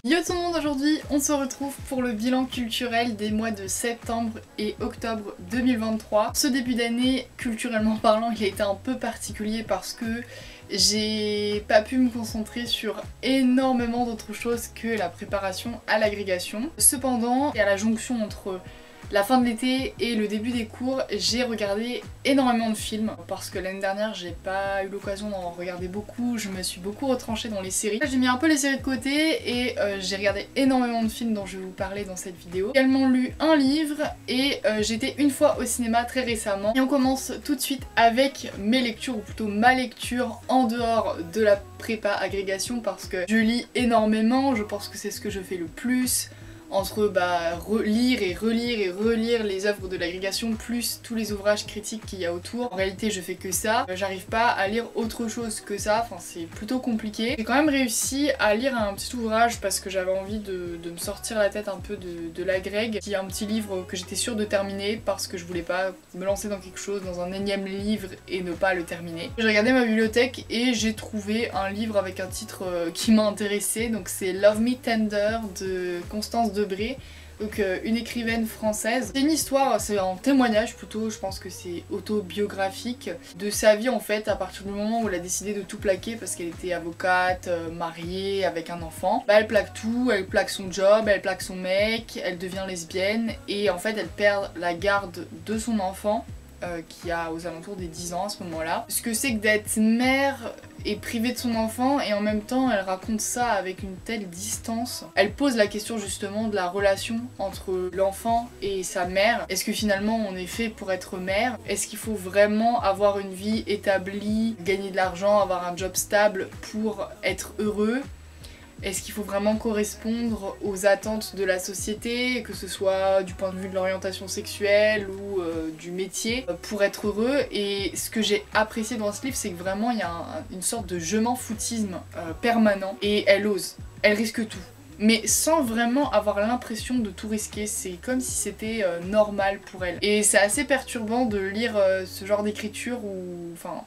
Yo tout le monde, aujourd'hui on se retrouve pour le bilan culturel des mois de septembre et octobre 2023. Ce début d'année, culturellement parlant, il a été un peu particulier parce que j'ai pas pu me concentrer sur énormément d'autres choses que la préparation à l'agrégation. Cependant, à la jonction entre la fin de l'été et le début des cours, j'ai regardé énormément de films parce que l'année dernière j'ai pas eu l'occasion d'en regarder beaucoup, je me suis beaucoup retranchée dans les séries. J'ai mis un peu les séries de côté et j'ai regardé énormément de films dont je vais vous parler dans cette vidéo. J'ai également lu un livre et j'ai été une fois au cinéma très récemment. Et on commence tout de suite avec mes lectures, ou plutôt ma lecture en dehors de la prépa agrégation parce que je lis énormément, je pense que c'est ce que je fais le plus. Entre lire et relire les œuvres de l'agrégation plus tous les ouvrages critiques qu'il y a autour. En réalité je fais que ça, j'arrive pas à lire autre chose que ça, enfin c'est plutôt compliqué. J'ai quand même réussi à lire un petit ouvrage parce que j'avais envie de me sortir la tête un peu de l'agrég, qui est un petit livre que j'étais sûre de terminer parce que je voulais pas me lancer dans quelque chose, dans un énième livre et ne pas le terminer. J'ai regardé ma bibliothèque et j'ai trouvé un livre avec un titre qui m'a intéressée, donc c'est Love Me Tender de Constance Debré, donc une écrivaine française. C'est une histoire, c'est un témoignage plutôt, je pense que c'est autobiographique de sa vie en fait à partir du moment où elle a décidé de tout plaquer parce qu'elle était avocate, mariée, avec un enfant. Elle plaque tout, elle plaque son job, elle plaque son mec, elle devient lesbienne et en fait elle perd la garde de son enfant qui a aux alentours des 10 ans à ce moment-là. Ce que c'est que d'être mère et privée de son enfant, et en même temps elle raconte ça avec une telle distance. Elle pose la question justement de la relation entre l'enfant et sa mère. Est-ce que finalement on est fait pour être mère? Est-ce qu'il faut vraiment avoir une vie établie, gagner de l'argent, avoir un job stable pour être heureux? Est-ce qu'il faut vraiment correspondre aux attentes de la société, que ce soit du point de vue de l'orientation sexuelle ou du métier, pour être heureux? Et ce que j'ai apprécié dans ce livre, c'est que vraiment il y a une sorte de je m'en foutisme permanent. Et elle ose, elle risque tout. Mais sans vraiment avoir l'impression de tout risquer, c'est comme si c'était normal pour elle. Et c'est assez perturbant de lire ce genre d'écriture où... enfin,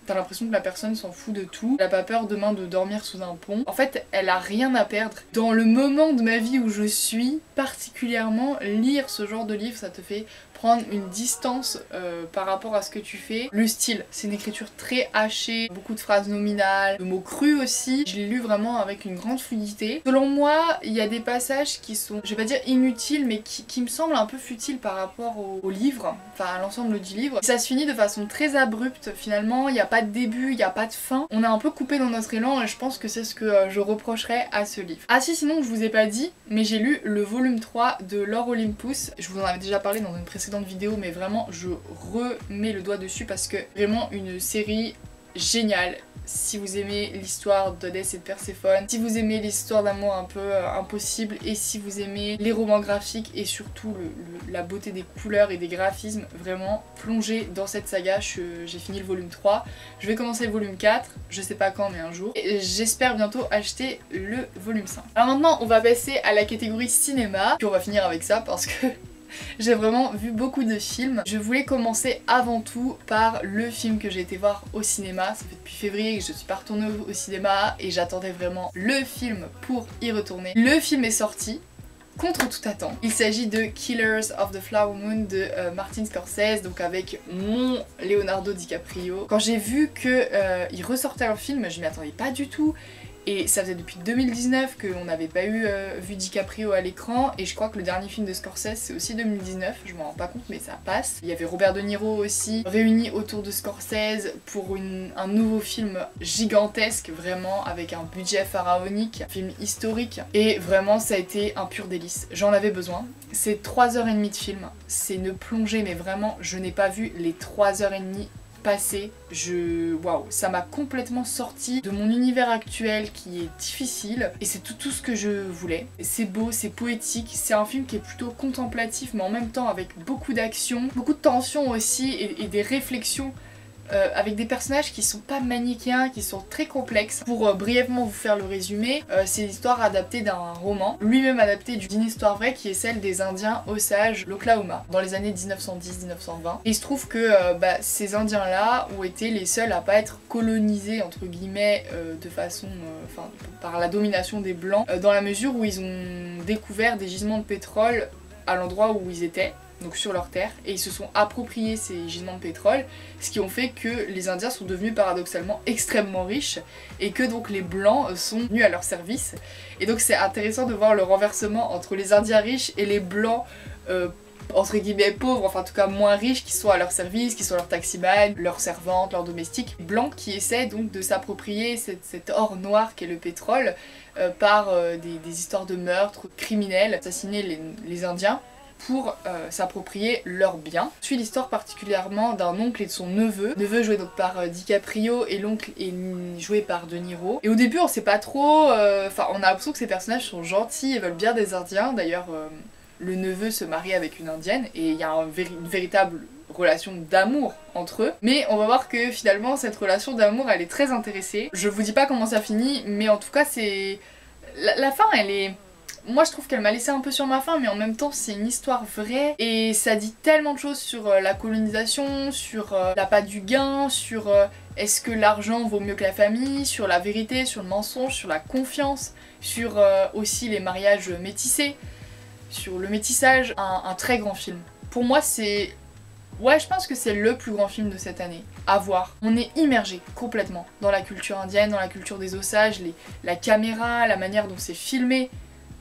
t'as l'impression que la personne s'en fout de tout, elle a pas peur demain de dormir sous un pont. En fait, elle a rien à perdre. Dans le moment de ma vie où je suis, particulièrement, lire ce genre de livre, ça te fait prendre une distance par rapport à ce que tu fais. Le style, c'est une écriture très hachée, beaucoup de phrases nominales, de mots crus aussi. Je l'ai lu vraiment avec une grande fluidité. Selon moi, il y a des passages qui sont, je vais pas dire inutiles, mais qui me semblent un peu futiles par rapport au livre, enfin à l'ensemble du livre. Ça se finit de façon très abrupte finalement, il n'y a pas de début, il n'y a pas de fin. On est un peu coupé dans notre élan et je pense que c'est ce que je reprocherais à ce livre. Ah si, sinon je vous ai pas dit, mais j'ai lu le volume 3 de Lore Olympus. Je vous en avais déjà parlé dans une précédente vidéo, mais vraiment je remets le doigt dessus parce que vraiment une série géniale. Si vous aimez l'histoire d'Hadès et de Perséphone, si vous aimez l'histoire d'amour un peu impossible, et si vous aimez les romans graphiques et surtout la beauté des couleurs et des graphismes, vraiment plongez dans cette saga. J'ai fini le volume 3, je vais commencer le volume 4, je sais pas quand mais un jour, et j'espère bientôt acheter le volume 5. Alors maintenant on va passer à la catégorie cinéma, puis on va finir avec ça parce que j'ai vraiment vu beaucoup de films. Je voulais commencer avant tout par le film que j'ai été voir au cinéma. Ça fait depuis février que je suis pas retournée au cinéma et j'attendais vraiment le film pour y retourner. Le film est sorti contre toute attente. Il s'agit de Killers of the Flower Moon de Martin Scorsese, donc avec mon Leonardo DiCaprio. Quand j'ai vu qu'il ressortait un film, je m'y attendais pas du tout. Et ça faisait depuis 2019 qu'on n'avait pas vu DiCaprio à l'écran, et je crois que le dernier film de Scorsese c'est aussi 2019, je m'en rends pas compte mais ça passe. Il y avait Robert De Niro aussi, réuni autour de Scorsese pour un nouveau film gigantesque, vraiment avec un budget pharaonique, un film historique, et vraiment ça a été un pur délice, j'en avais besoin. C'est 3h30 de film, c'est une plongée mais vraiment je n'ai pas vu les 3h30 passé, waouh, ça m'a complètement sorti de mon univers actuel qui est difficile et c'est tout ce que je voulais. C'est beau, c'est poétique, c'est un film qui est plutôt contemplatif mais en même temps avec beaucoup d'action, beaucoup de tension aussi et des réflexions avec des personnages qui sont pas manichéens, qui sont très complexes. Pour brièvement vous faire le résumé, c'est l'histoire adaptée d'un roman, lui-même adapté d'une histoire vraie qui est celle des Indiens Osage, l'Oklahoma, dans les années 1910-1920. Et il se trouve que ces Indiens-là ont été les seuls à pas être colonisés entre guillemets de façon, par la domination des Blancs, dans la mesure où ils ont découvert des gisements de pétrole à l'endroit où ils étaient, donc sur leur terre, et ils se sont appropriés ces gisements de pétrole, ce qui ont fait que les Indiens sont devenus paradoxalement extrêmement riches et que donc les Blancs sont venus à leur service. Et donc c'est intéressant de voir le renversement entre les Indiens riches et les Blancs entre guillemets pauvres, enfin en tout cas moins riches, qui sont à leur service, qui sont leurs taximans, leurs servantes, leurs domestiques, blancs qui essaient donc de s'approprier cet or noir qu'est le pétrole par des histoires de meurtres criminels, assassiner les Indiens pour s'approprier leurs biens. Je suis l'histoire particulièrement d'un oncle et de son neveu. Le neveu joué donc par DiCaprio et l'oncle est joué par De Niro. Et au début on sait pas trop, on a l'impression que ces personnages sont gentils et veulent bien des Indiens. D'ailleurs le neveu se marie avec une Indienne et il y a une véritable relation d'amour entre eux. Mais on va voir que finalement cette relation d'amour elle est très intéressée. Je vous dis pas comment ça finit, mais en tout cas c'est... La fin elle est... Moi je trouve qu'elle m'a laissé un peu sur ma faim, mais en même temps c'est une histoire vraie et ça dit tellement de choses sur la colonisation, sur l'appât du gain, sur est-ce que l'argent vaut mieux que la famille, sur la vérité, sur le mensonge, sur la confiance, sur aussi les mariages métissés, sur le métissage. Un très grand film. Pour moi c'est... Ouais, je pense que c'est le plus grand film de cette année. À voir. On est immergé complètement dans la culture indienne, dans la culture des Osages, la caméra, la manière dont c'est filmé.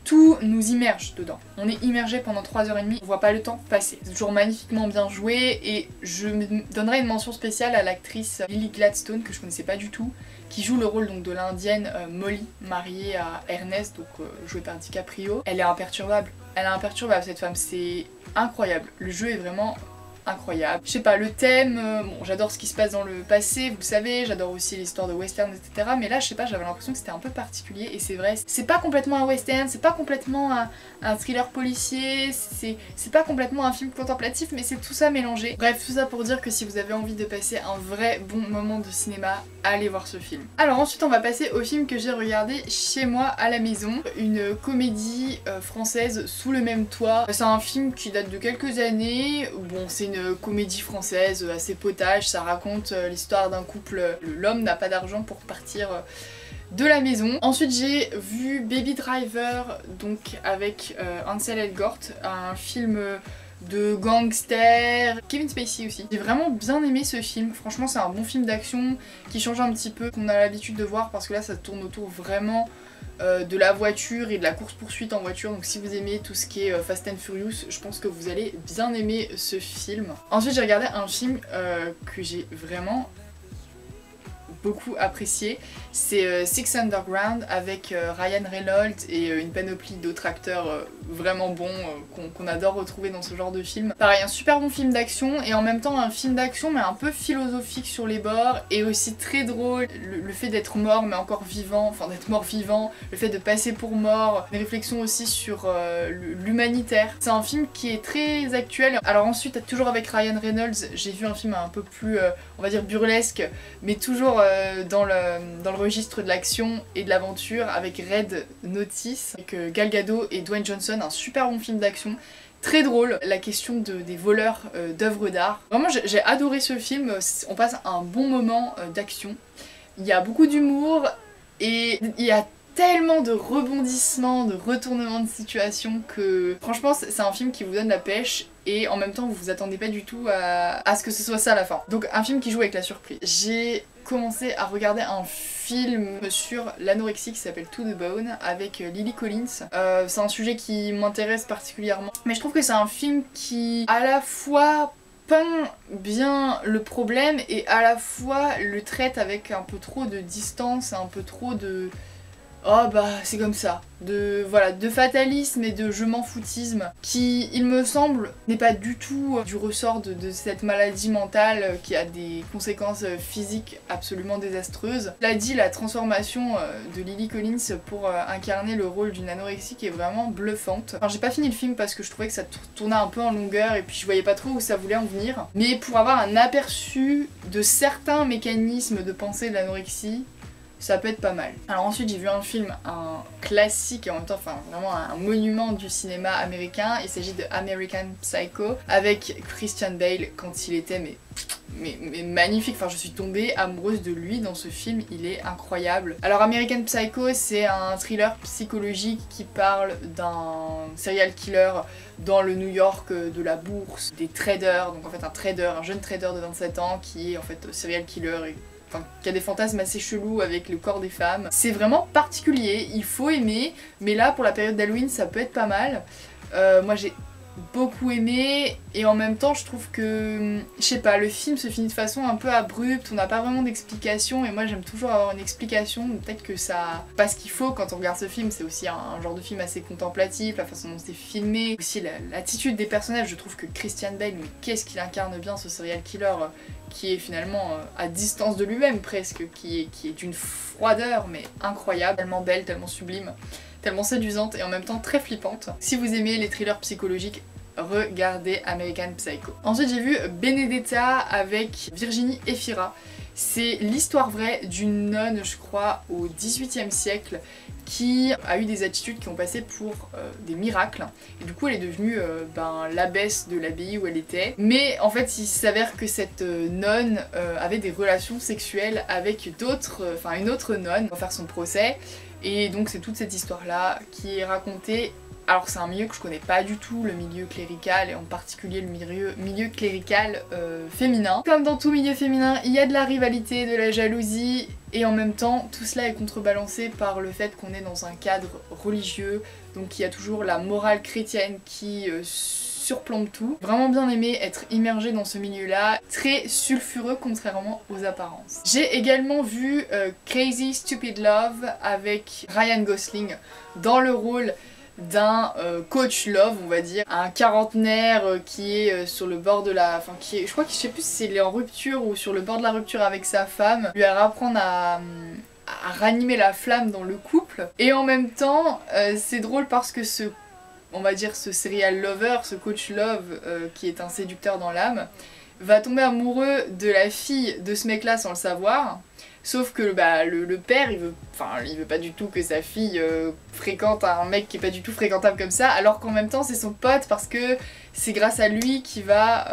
Tout nous immerge dedans. On est immergé pendant 3h30, on voit pas le temps passer. C'est toujours magnifiquement bien joué et je me donnerai une mention spéciale à l'actrice Lily Gladstone que je connaissais pas du tout, qui joue le rôle donc de l'indienne Molly, mariée à Ernest, donc joué par DiCaprio. Elle est imperturbable. Elle est imperturbable cette femme, c'est incroyable. Le jeu est vraiment incroyable. Je sais pas, le thème, bon j'adore ce qui se passe dans le passé, vous le savez, j'adore aussi l'histoire de western, etc. Mais là je sais pas, j'avais l'impression que c'était un peu particulier et c'est vrai, c'est pas complètement un western, c'est pas complètement un thriller policier, c'est pas complètement un film contemplatif, mais c'est tout ça mélangé. Bref, tout ça pour dire que si vous avez envie de passer un vrai bon moment de cinéma, allez voir ce film. Alors ensuite on va passer au film que j'ai regardé chez moi à la maison, une comédie française sous le même toit. C'est un film qui date de quelques années, bon c'est une comédie française assez potage, ça raconte l'histoire d'un couple, l'homme n'a pas d'argent pour partir de la maison. Ensuite j'ai vu Baby Driver, donc avec Ansel Elgort, un film de gangster, Kevin Spacey aussi. J'ai vraiment bien aimé ce film, franchement c'est un bon film d'action qui change un petit peu qu'on a l'habitude de voir parce que là ça tourne autour vraiment de la voiture et de la course-poursuite en voiture, donc si vous aimez tout ce qui est Fast and Furious, je pense que vous allez bien aimer ce film. Ensuite j'ai regardé un film que j'ai vraiment beaucoup apprécié, c'est Six Underground avec Ryan Reynolds et une panoplie d'autres acteurs vraiment bons qu'on adore retrouver dans ce genre de film. Pareil, un super bon film d'action et en même temps un film d'action mais un peu philosophique sur les bords et aussi très drôle. Le fait d'être mort mais encore vivant, enfin d'être mort vivant, le fait de passer pour mort, des réflexions aussi sur l'humanitaire. C'est un film qui est très actuel. Alors ensuite, toujours avec Ryan Reynolds, j'ai vu un film un peu plus, on va dire burlesque, mais toujours dans le registre de l'action et de l'aventure avec Red Notice, avec Gal Gadot et Dwayne Johnson, un super bon film d'action. Très drôle, la question des voleurs d'œuvres d'art. Vraiment j'ai adoré ce film, on passe un bon moment d'action. Il y a beaucoup d'humour et il y a tellement de rebondissements, de retournements de situation que franchement c'est un film qui vous donne la pêche et en même temps vous vous attendez pas du tout à ce que ce soit ça à la fin. Donc un film qui joue avec la surprise. J'ai commencé à regarder un film sur l'anorexie qui s'appelle To the Bone avec Lily Collins. C'est un sujet qui m'intéresse particulièrement, mais je trouve que c'est un film qui à la fois peint bien le problème et à la fois le traite avec un peu trop de distance, un peu trop de oh bah c'est comme ça, de fatalisme et de je m'en foutisme qui, il me semble, n'est pas du tout du ressort de cette maladie mentale qui a des conséquences physiques absolument désastreuses. L'a dit, la transformation de Lily Collins pour incarner le rôle d'une anorexique est vraiment bluffante. Enfin, j'ai pas fini le film parce que je trouvais que ça tournait un peu en longueur et puis je voyais pas trop où ça voulait en venir, mais pour avoir un aperçu de certains mécanismes de pensée de l'anorexie, ça peut être pas mal. Alors ensuite j'ai vu un film, un classique et en même temps enfin vraiment un monument du cinéma américain. Il s'agit de American Psycho avec Christian Bale quand il était mais magnifique. Enfin je suis tombée amoureuse de lui dans ce film, il est incroyable. Alors American Psycho c'est un thriller psychologique qui parle d'un serial killer dans le New York de la bourse, des traders, donc en fait un jeune trader de 27 ans qui est en fait serial killer et enfin, qui a des fantasmes assez chelous avec le corps des femmes. C'est vraiment particulier, il faut aimer, mais là pour la période d'Halloween ça peut être pas mal. Moi j'ai beaucoup aimé et en même temps je trouve que, je sais pas, le film se finit de façon un peu abrupte, on n'a pas vraiment d'explication et moi j'aime toujours avoir une explication, peut-être que ça pas ce qu'il faut quand on regarde ce film, c'est aussi un genre de film assez contemplatif, la façon dont c'est filmé, aussi l'attitude des personnages. Je trouve que Christian Bale, mais qu'est-ce qu'il incarne bien ce serial killer qui est finalement à distance de lui-même presque, qui est d'une froideur mais incroyable, tellement belle, tellement sublime, tellement séduisante et en même temps très flippante. Si vous aimez les thrillers psychologiques, regardez American Psycho. Ensuite j'ai vu Benedetta avec Virginie Efira. C'est l'histoire vraie d'une nonne, je crois, au XVIIIe siècle qui a eu des attitudes qui ont passé pour des miracles. Et du coup elle est devenue l'abbesse de l'abbaye où elle était. Mais en fait il s'avère que cette nonne avait des relations sexuelles avec une autre nonne. On va faire son procès. Et donc c'est toute cette histoire là qui est racontée. Alors c'est un milieu que je connais pas du tout, le milieu clérical et en particulier le milieu clérical féminin. Comme dans tout milieu féminin, il y a de la rivalité, de la jalousie et en même temps tout cela est contrebalancé par le fait qu'on est dans un cadre religieux, donc il y a toujours la morale chrétienne qui surplombe tout. Vraiment bien aimé être immergée dans ce milieu-là, très sulfureux contrairement aux apparences. J'ai également vu Crazy Stupid Love avec Ryan Gosling dans le rôle d'un coach love, on va dire, un quarantenaire qui est sur le bord de la... Enfin, je crois que je sais plus si c'est en rupture ou sur le bord de la rupture avec sa femme, lui apprendre à ranimer la flamme dans le couple. Et en même temps, c'est drôle parce que on va dire ce serial lover, ce coach love qui est un séducteur dans l'âme, va tomber amoureux de la fille de ce mec là sans le savoir. Sauf que le père il veut pas du tout que sa fille fréquente un mec qui est pas du tout fréquentable comme ça, alors qu'en même temps c'est son pote parce que c'est grâce à lui qu'il va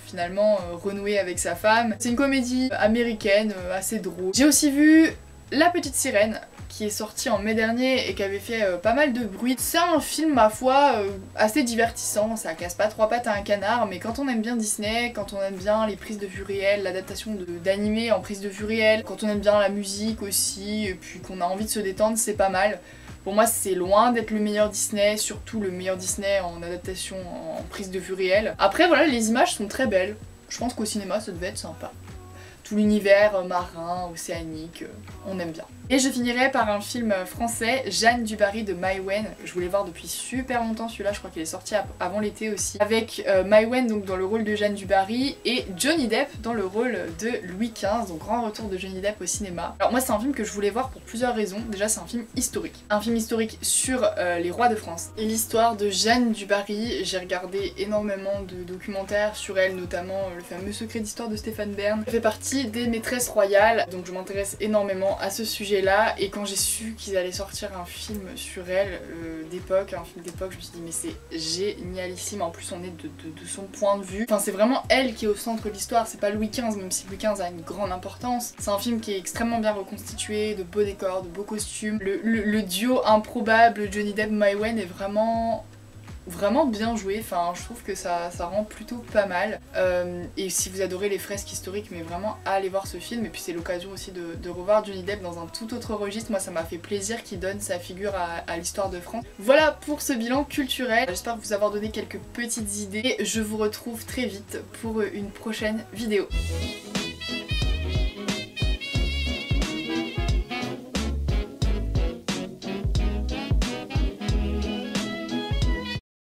finalement renouer avec sa femme. C'est une comédie américaine assez drôle. J'ai aussi vu La Petite Sirène qui est sorti en mai dernier et qui avait fait pas mal de bruit. C'est un film ma foi assez divertissant, ça casse pas trois pattes à un canard, mais quand on aime bien Disney, quand on aime bien les prises de vue réelles, l'adaptation d'animé en prise de vue réelle, quand on aime bien la musique aussi, et puis qu'on a envie de se détendre, c'est pas mal. Pour moi c'est loin d'être le meilleur Disney, surtout le meilleur Disney en adaptation en prise de vue réelle. Après voilà, les images sont très belles, je pense qu'au cinéma ça devait être sympa. Tout l'univers marin, océanique, on aime bien. Et je finirai par un film français, Jeanne du Barry de Maïwenn. Je voulais voir depuis super longtemps celui-là, je crois qu'il est sorti avant l'été aussi. Avec Maïwenn donc dans le rôle de Jeanne du Barry et Johnny Depp dans le rôle de Louis XV, donc grand retour de Johnny Depp au cinéma. Alors moi c'est un film que je voulais voir pour plusieurs raisons. Déjà c'est un film historique. Un film historique sur les rois de France. Et l'histoire de Jeanne du Barry, j'ai regardé énormément de documentaires sur elle, notamment le fameux Secret d'histoire de Stéphane Bern. Ça fait partie des maîtresses royales, donc je m'intéresse énormément à ce sujet là, et quand j'ai su qu'ils allaient sortir un film sur elle d'époque, un film d'époque, je me suis dit mais c'est génialissime, en plus on est de son point de vue. Enfin c'est vraiment elle qui est au centre de l'histoire, c'est pas Louis XV, même si Louis XV a une grande importance. C'est un film qui est extrêmement bien reconstitué, de beaux décors, de beaux costumes. Le duo improbable Johnny Depp-Maïwenn est vraiment bien joué, enfin je trouve que ça rend plutôt pas mal. Et si vous adorez les fresques historiques, mais vraiment allez voir ce film, et puis c'est l'occasion aussi de revoir Johnny Depp dans un tout autre registre. Moi ça m'a fait plaisir qu'il donne sa figure à l'histoire de France. Voilà pour ce bilan culturel, j'espère vous avoir donné quelques petites idées. Je vous retrouve très vite pour une prochaine vidéo.